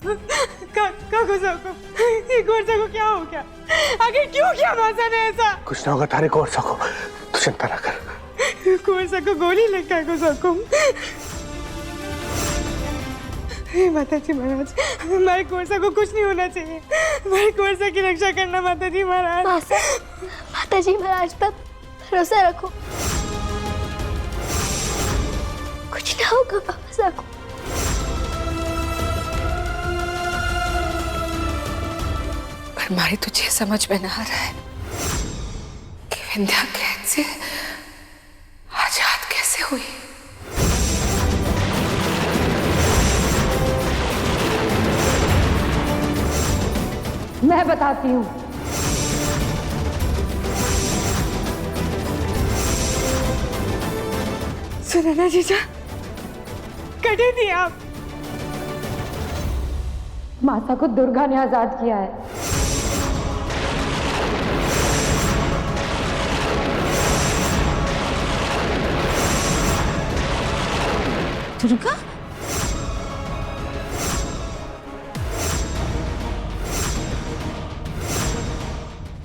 काकू साको, कोर्सा को क्या हो गया? आखिर क्यों किया मासा ने ऐसा? कुछ ना होगा तारे कोर्सा को, तू चिंता ना कर। कोर्सा को गोली लग काकू साको। माताजी महाराज, हमारे कोर्सा को कुछ नहीं होना चाहिए। हमारे कोर्सा की रक्षा करना माताजी महाराज। माताजी महाराज पर भरोसा रखो, कुछ ना होगा मासा को। पर मारी तुझे समझ में ना आ रहा है कि विंध्या कैद से आजाद कैसे हुई। मैं बताती हूँ। सुनैना जीजा, कटे थी आप। माता को दुर्गा ने आजाद किया है। दुर्गा?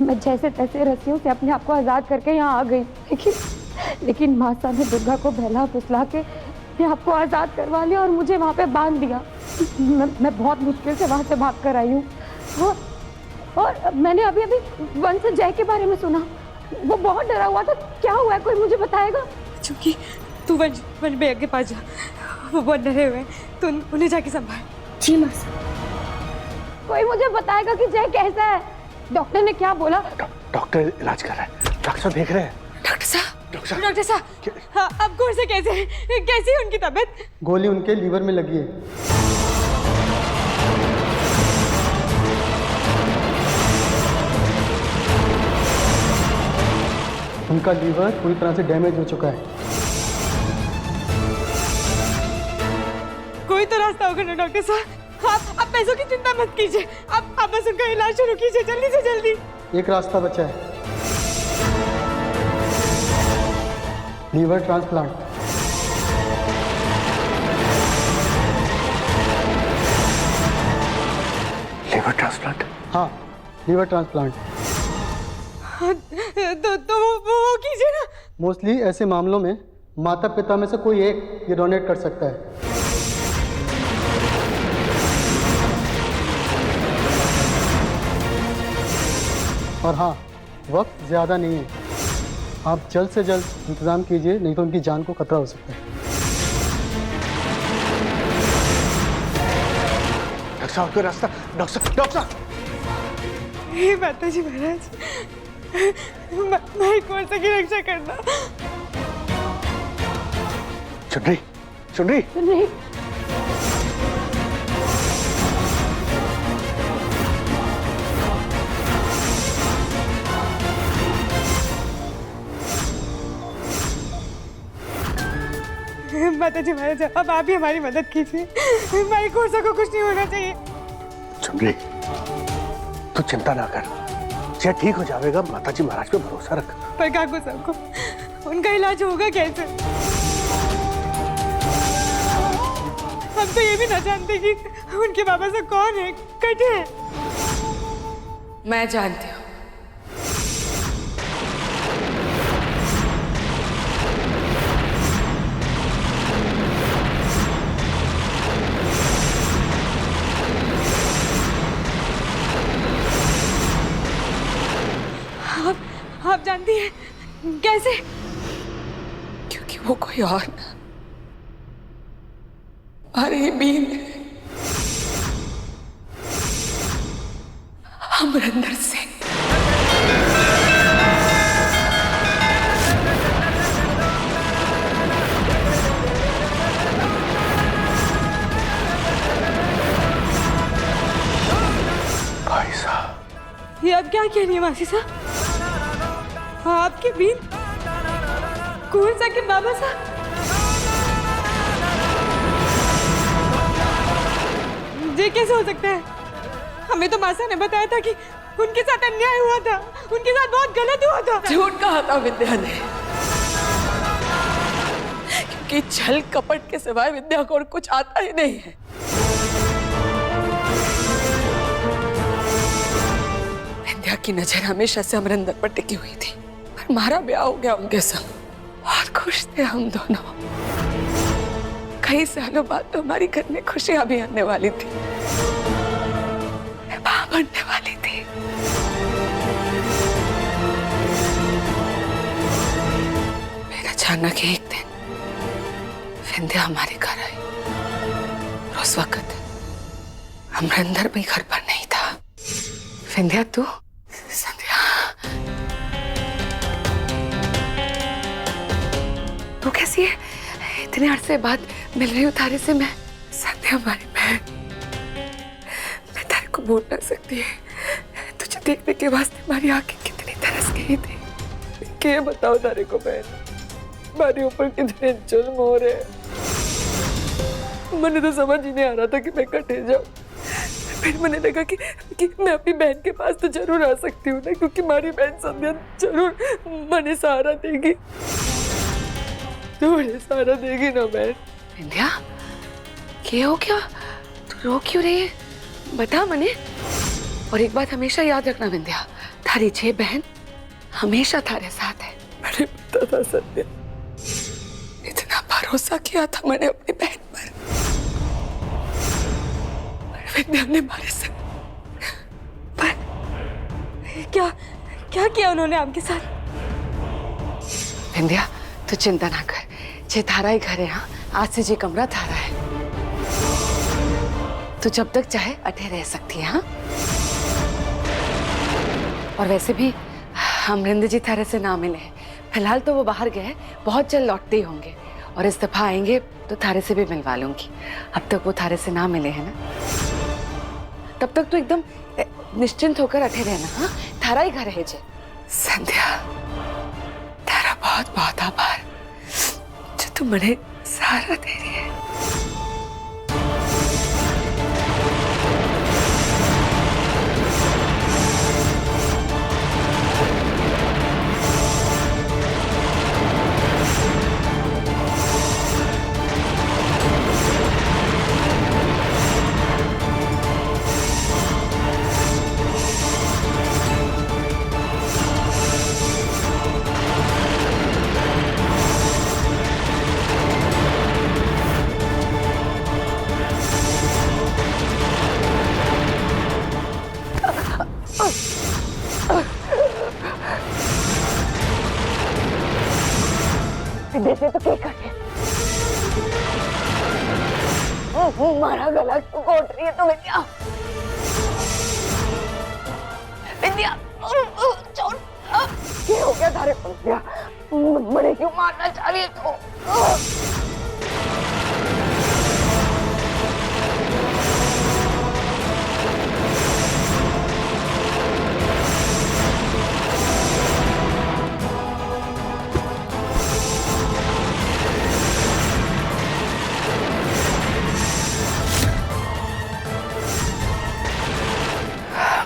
मैं जैसे तैसे रस्सियों से अपने आप को आजाद करके यहाँ आ गई, लेकिन माता ने दुर्गा को बहला फुसला के अपने आप को आजाद करवा लिया और मुझे वहाँ पे बांध दिया। मैं बहुत मुश्किल से वहाँ से भाग कर आई हूँ। और मैंने अभी वंश जय के बारे में सुना, वो बहुत डरा हुआ था। क्या हुआ है, कोई मुझे बताएगा? चूंकि तू वंश भैया के पास जा, वो बहुत डरे हुए हैं, तो उन्हें जाके संभाल। जी मासा। कोई मुझे बताएगा कि जय कैसा है? डॉक्टर ने क्या बोला? डॉक्टर इलाज कर रहा है, डॉक्टर साहब देख रहे हैं। डॉक्टर साहब, हाँ, अब कोर्सा कैसे है उनकी तबीयत? गोली उनके लीवर में लगी है। उनका लीवर पूरी तरह से डैमेज हो चुका है। कोई तो रास्ता होगा ना डॉक्टर साहब। आप पैसों की चिंता मत कीजिए, आप बस उनका इलाज शुरू कीजिए जल्दी से जल्दी। एक रास्ता बचा है, लीवर ट्रांसप्लांट। Liver transplant? हाँ, लीवर ट्रांसप्लांट। तो वो कीजिए ना। मोस्टली ऐसे मामलों में माता पिता में से कोई एक ये डोनेट कर सकता है। और हाँ, वक्त ज़्यादा नहीं है, आप जल्द से जल्द इंतज़ाम कीजिए, नहीं तो उनकी जान को खतरा हो सकता है। डॉक्टर साहब कोई रास्ता? डॉक्टर साहब। हे माताजी महाराज, मैं कोर्सा की रक्षा करना। सुन रही? माताजी महाराज, अब आप ही हमारी मदद कीजिए। हमारी कोर्सा को कुछ नहीं होना चाहिए। सुन रही, तू चिंता ना कर, जय ठीक हो जाएगा। माताजी महाराज पे भरोसा रख। पर काकू साहब को उनका इलाज होगा कैसे? हम तो ये भी ना जानते कि उनके बाबा से कौन है, कटे हैं। मैं जानती हूँ। आप जानती हैं कैसे? क्योंकि वो कोई और ना, अरे बीन अमरिंदर सिंह। भाई साहब, ये अब क्या कह रही है मासी साहब? आपके बीन कोर्सा के बाबा साहब? ये कैसे हो सकता है? हमें तो मासा ने बताया था कि उनके साथ अन्याय हुआ था, उनके साथ बहुत गलत हुआ था। झूठ कहा था विद्या ने, क्योंकि छल कपट के सिवाय विद्या को और कुछ आता ही नहीं है। विंध्या की नजर हमेशा से अमरिंदर पर टिकी हुई थी, पर हमारा ब्याह हो गया उनके संग। बहुत खुश थे हम दोनों। कई सालों बाद तो हमारी घर में खुशियां भी आने वाली थी, मां बनने वाली थी। फिर अचानक एक दिन विंध्या हमारे घर आई और उस वक्त अमरिंदर भी घर पर नहीं था। विंध्या तू? संध्या, तू कैसी है? इतने अरसे बाद मिल रही हूँ तारे से मैं। संध्या हमारी बहन, मैं तारे को बोल ना सकती है। तुझे देखने के वास्ते हमारी आंखें कितनी तरस गई थी। क्या बताओ तारे को बहन, हमारे ऊपर कितने जुल्म हो रहे हैं। मुझे तो समझ ही नहीं आ रहा था कि मैं कटे जाऊं। फिर मुझे लगा कि मैं अपनी बहन के पास तो जरूर आ सकती हूँ ना, क्योंकि हमारी बहन संध्या जरूर मुझे सहारा देगी। मुझे सहारा देगी ना बहन। विंध्या, क्या हो गया? तू रो क्यों रही है? बता मने। और एक बात हमेशा याद रखना विंध्या, थारी 6 बहन हमेशा थारे साथ है। मैंने पता था संध्या, इतना भरोसा किया था मैंने अपनी बहन पर। विंध्या ने मारे से पर क्या क्या किया उन्होंने आपके साथ? विंध्या तू चिंता ना कर, जे थारा ही घर है। हाँ, आज से जे कमरा थारा है। तू जब तक चाहे अठे रह सकती है। हाँ, और वैसे भी अमरिंदर जी थारे से ना मिले हैं। फिलहाल तो वो बाहर गए हैं, बहुत जल्द लौटते ही होंगे। और इस दफा आएंगे तो थारे से भी मिलवा लूंगी। अब तक वो थारे से ना मिले हैं ना, तब तक तो एकदम निश्चिंत होकर अठे रहना। हाँ, थारा ही घर है जे। संध्या, थारा बहुत बहुत आभार जो तू मुझे सहारा दे रही है। जैसे तो क्या करे? मारा गला क्यों घोट रही है तो विंध्या? विंध्या, छोड़। क्या हो गया थारे को विंध्या? मुझे क्यों मारना चाह रही है तू?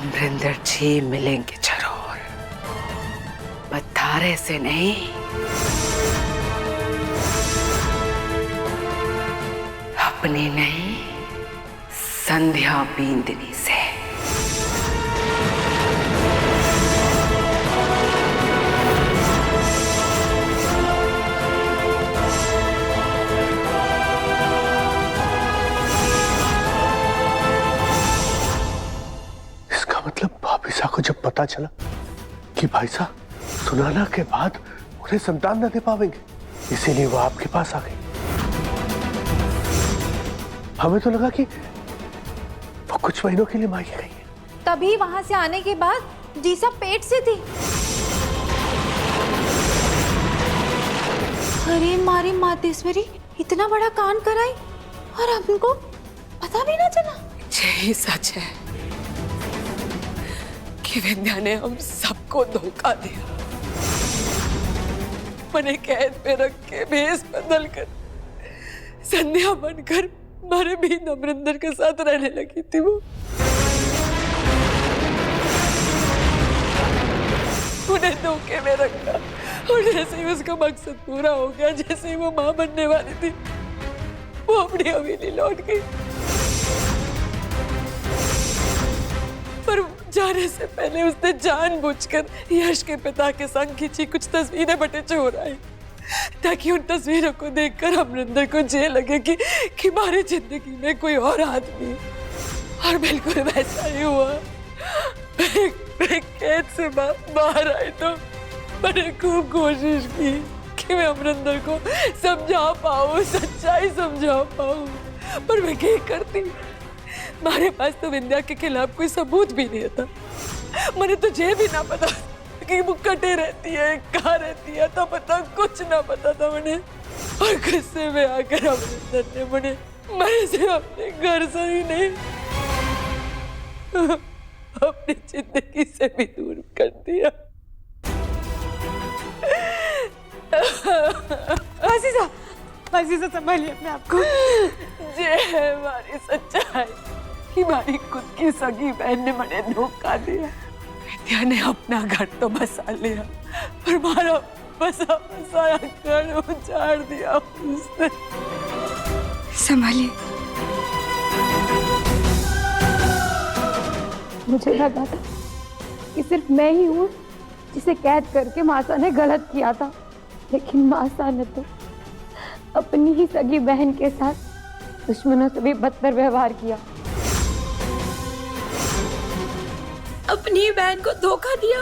अमरिंदर जी मिलेंगे जरूर, पर थारे से नहीं, अपनी नहीं, संध्या बिंदनी से। मतलब भाभी साहब को जब पता चला कि भाई साहब सुनाना के बाद उन्हें संतान न दे पाएंगे, इसीलिए वो आपके पास आ गई। हमें तो लगा कि वो कुछ महीनों के लिए मायके गई है। तभी वहां से आने के बाद जी सब पेट से थी। अरे मारी मातेश्वरी, इतना बड़ा कांड कराई और हमको पता भी ना चला। यही सच है कि विंध्या ने हम सबको धोखा दिया। मैंने कैद में रख के भेष बदल कर संध्या बनकर हमारे भी अमरिंदर के साथ रहने लगी थी। वो उन्हें धोखे में रखा और जैसे ही उसका मकसद पूरा हो गया, जैसे ही वो मां बनने वाली थी, वो अपनी हवेली लौट गई। पर जाने से पहले उसने जानबूझकर यश के पिता के संग खींची कुछ तस्वीरें बटे चोराई, ताकि उन तस्वीरों को देखकर अमरिंदर को ये लगे कि हमारी जिंदगी में कोई और आदमी। और बिल्कुल वैसा ही हुआ। मैं कैद से बाहर आई तो मैंने खूब कोशिश की कि मैं अमरिंदर को समझा पाऊँ, सच्चाई समझा पाऊँ, पर मैं क्या करती। हमारे पास तो विंध्या के खिलाफ कोई सबूत भी नहीं था। मैंने तुझे भी ना पता कि वो कटे रहती है, कहाँ रहती है, तो पता कुछ ना पता था मैंने। और गुस्से में आकर अमरिंदर ने मैंने से अपने घर से ही नहीं अपनी जिंदगी से भी दूर कर दिया। मासी संभालिए अपने आप को। ये है हमारी सच्चाई कि हमारी खुद की सगी बहन ने मुझे धोखा दिया। विद्या ने अपना घर तो बसा लिया, पर हमारा बसाया घर उजाड़ दिया उसने। संभालिए। मुझे लगा था कि सिर्फ मैं ही हूँ जिसे कैद करके मासा ने गलत किया था, लेकिन मासा ने तो अपनी ही सगी बहन के साथ दुश्मनों से भी बदतर व्यवहार किया। अपनी बहन को धोखा दिया।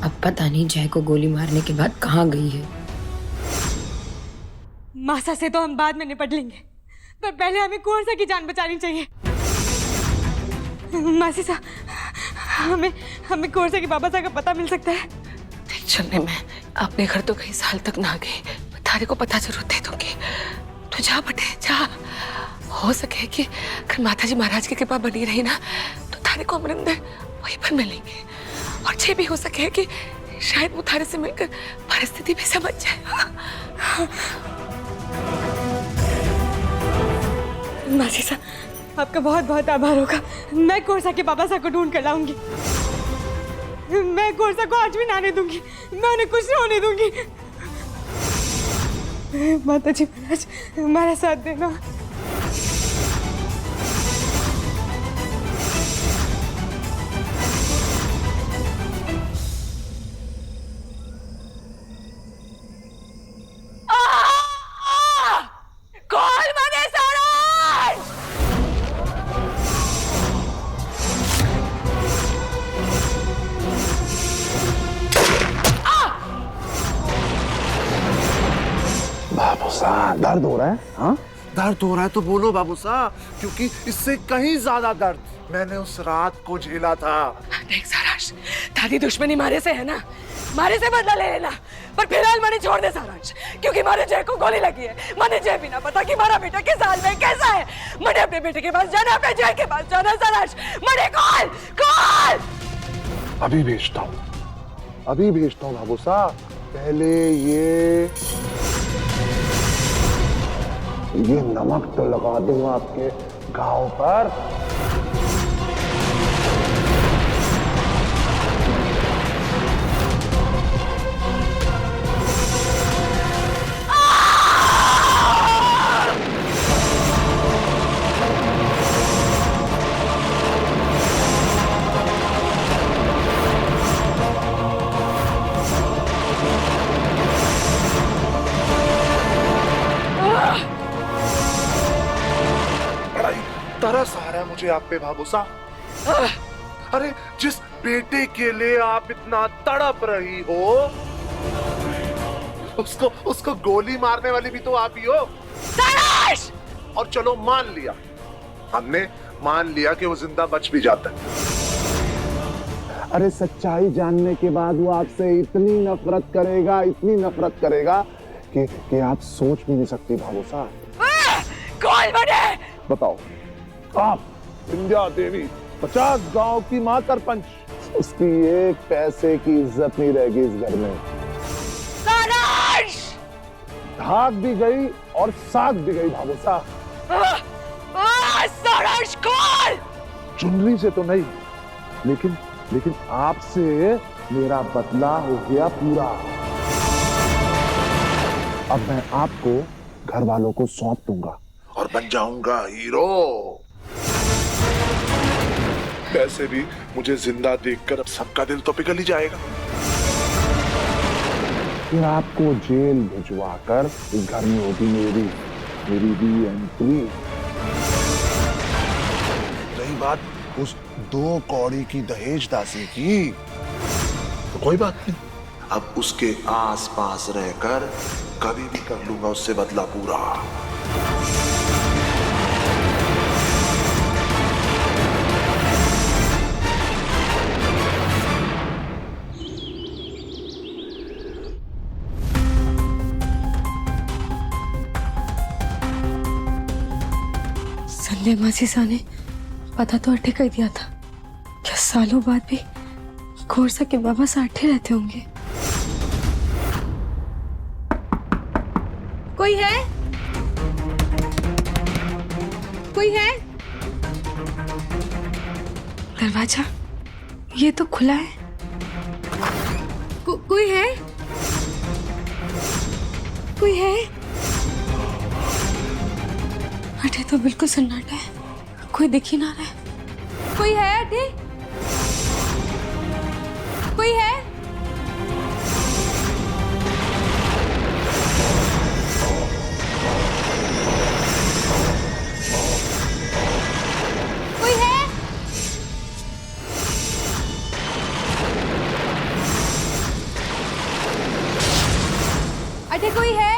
अब पता नहीं जय को गोली मारने के बाद कहाँ गई है। मासा से तो हम बाद में निपट लेंगे, पर पहले हमें कौन सा की जान बचानी चाहिए। मासी सा, हमें कौन सा की बाबा सा का पता मिल सकता है? चलने में अपने घर तो कई साल तक ना गई, थारे को पता जरूर दे दूंगी। तो जा बटे जा। हो सके कि अगर माताजी महाराज की कृपा बनी रही ना तो थारे को अमरिंदर वहीं पर मिलेंगे। और ये भी हो सके कि शायद वो थारे से मिलकर परिस्थिति भी समझ जाए। मासी सा, आपका बहुत बहुत आभार होगा। मैं कोरसा के बाबा सा को ढूंढ कर लाऊंगी। मैं कोरसा को आज भी ना आने दूंगी, मैं उन्हें कुछ नहीं होने दूंगी। माताजी महाराज, हमारा साथ देना। बाबू साहब, दर्द हो रहा है? हाँ, दर्द हो रहा है तो बोलो बाबू साहब, क्योंकि इससे कहीं ज्यादा दर्द मैंने उस रात को झेला था। देख सारांश, दादी दुश्मनी मारे से है ना, मारे से बदला ले लेना, पर फिलहाल मैंने छोड़ दे सारांश, क्योंकि मारे जय को गोली लगी है। मैंने जय भी ना पता कि हमारा बेटा किस हाल में कैसा है। मैंने अपने बेटे के पास जाना, अपने जय के पास जाना। सारांश, मैंने कॉल अभी भेजता हूँ बाबू साहब। पहले ये नमक तो लगा दूंगा आपके घाव पर। तरस आ रहा है मुझे आप पे बाबू साहब। अरे जिस बेटे के लिए आप इतना तड़प रही हो, उसको गोली मारने वाली भी तो आप ही हो। और चलो हमने मान लिया कि वो जिंदा बच भी जाता है। अरे सच्चाई जानने के बाद वो आपसे इतनी नफरत करेगा कि आप सोच भी नहीं सकती बाबू साहब। कौन बने? बताओ, आप विंध्या देवी 50 गांव की मां सरपंच, उसकी एक पैसे की इज्जत नहीं रहेगी इस घर में। धाक भी गई और साग भी गई बाबू साहब। चुनरी से तो नहीं, लेकिन आपसे मेरा बदला हो गया पूरा। अब मैं आपको घर वालों को सौंप दूंगा और बन जाऊंगा हीरो। वैसे भी मुझे जिंदा देखकर अब सबका दिल तो पिघल ही जाएगा। फिर आपको जेल भिजवाकर इस घर में होगी मेरी भी एंट्री। रही बात उस 2 कौड़ी की दहेज दासी की, तो कोई बात नहीं, अब उसके आस पास रहकर कभी भी कर लूंगा उससे बदला पूरा। संध्या मासी सा ने पता तो अट्ठे कर दिया था, क्या सालों बाद भी खोरसा के बाबा से अट्ठे रहते होंगे? कोई है? कोई है? दरवाजा ये तो खुला है। कोई है? कोई है? अठे तो बिल्कुल सन्नाटा है, कोई दिख ही ना रहा है। कोई है अठे? कोई है? कोई है? अठे कोई है?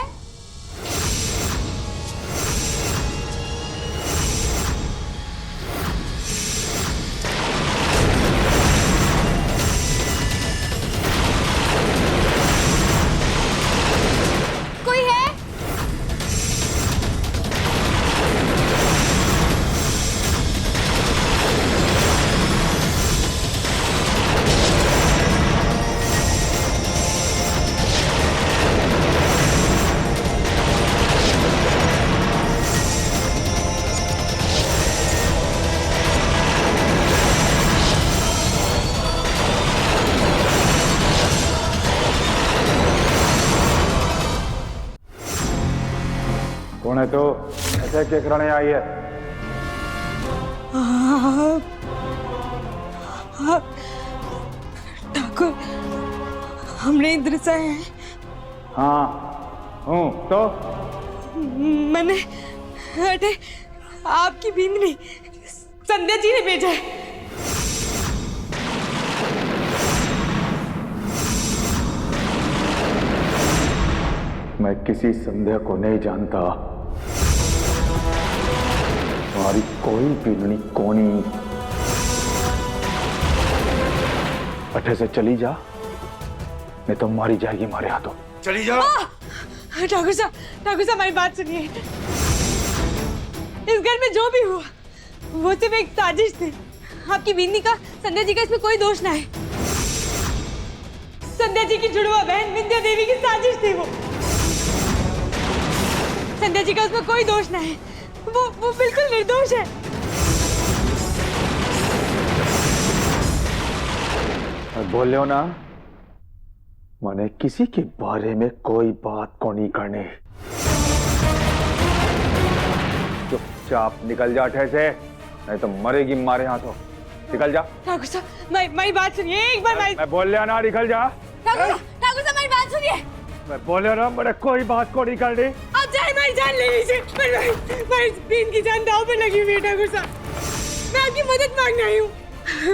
कौन है तो ऐसे क्या कराने आई है? ठाकुर, हमने इधर से आए हैं। हाँ हूँ तो मैंने अरे आपकी बींद नहीं, संध्या जी ने भेजा है। मैं किसी संध्या को नहीं जानता। तुम्हारी कोई पीलनी कोनी अठे से चली जा, नहीं तो मारी जाएगी हमारे हाथों। चली जाओ। ठाकुर साहब हमारी बात सुनिए। इस घर में जो भी हुआ वो सिर्फ एक साजिश थी। आपकी बींदी का, संध्या जी का इसमें कोई दोष ना है। संध्या जी की जुड़वा बहन विंध्या देवी की साजिश थी वो। संध्या जी का उसमें कोई दोष ना है। वो बिल्कुल निर्दोष है। बोल लो ना, मैंने किसी के बारे में कोई बात को नहीं करनी। चुपचाप निकल जा अठे से, नहीं तो मरेगी मारे हाथों। निकल जा। ठाकुर साहब मेरी बात सुनिए एक बार। मैं बोल लिया ना, निकल जा। ठाकुर साहब मेरी बात सुनिए। मैं बोल रहा मैंने कोई बात को नहीं करनी। आप चाहे मेरी जान ले लीजिए, मेरी बीन की जान दांव पे लगी हुई है। ठाकुर साहब मैं आपकी मदद मांगने आई हूँ,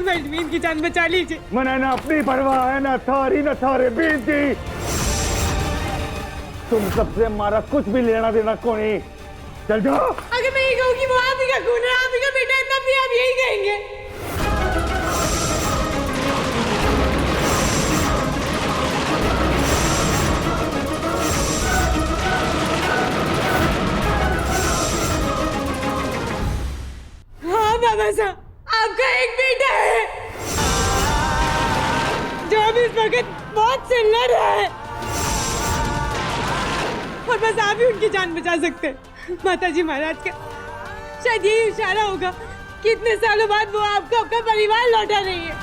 मेरी बीन की जान बचा लीजिए। मैंने ना अपनी परवाह है ना थारी ना थारे बीन की। तुम सबसे हमारा कुछ भी लेना देना को नहीं। चल जाओ। अगर मैं ये कहूँ कि वो आप ही का खून है, आप ही का बेटा है, तब भी आप यही कहेंगे। हाँ बाबा साहब, आपका एक बेटा है जो अभी इस वक्त मौत से लड़ रहा है, और बस आप ही उनकी जान बचा सकते हैं। माताजी महाराज का शायद यही इशारा होगा कि इतने सालों बाद वो आपका अपना परिवार लौटा रही है।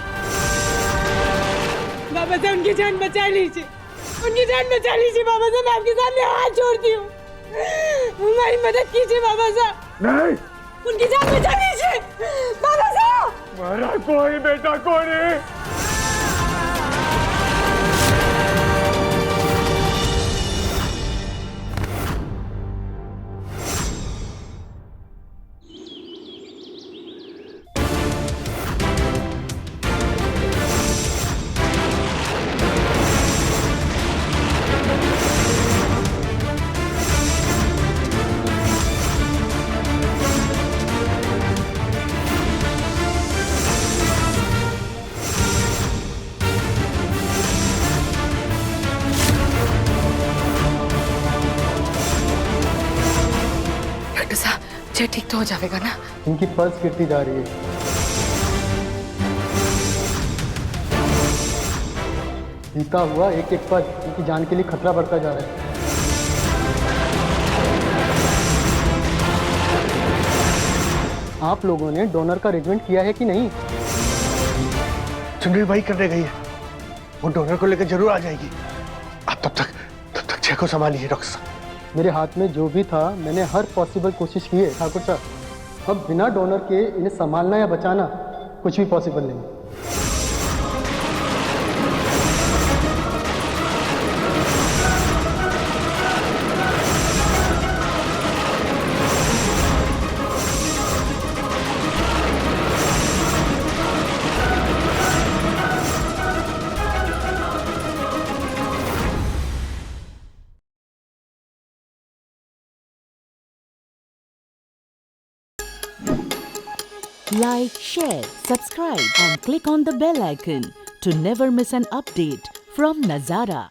बाबा साहब उनकी जान बचा लीजिए, उनकी जान बचा लीजिए बाबा साहब। मैं आपके सामने हाथ जोड़ती हूँ, हमारी मदद कीजिए बाबा साहब। नहीं, उनकी जान बचा लीजिए बाबा साहब। हमारा कोई बेटा कौन है? डॉक्टर साहब जय ठीक तो हो जाएगा ना? इनकी पल्स गिरती जा रही है। बीता हुआ एक एक पल इनकी जान के लिए खतरा बढ़ता जा रहा है। आप लोगों ने डोनर का अरेंजमेंट किया है कि नहीं? चुनरी भाई करने गई है, वो डोनर को लेकर जरूर आ जाएगी। आप तब तक जय को संभालिए डॉक्टर साहब। मेरे हाथ में जो भी था मैंने हर पॉसिबल कोशिश की है ठाकुर साहब। अब बिना डोनर के इन्हें संभालना या बचाना कुछ भी पॉसिबल नहीं। Like, share, subscribe and click on the bell icon to never miss an update from Nazara.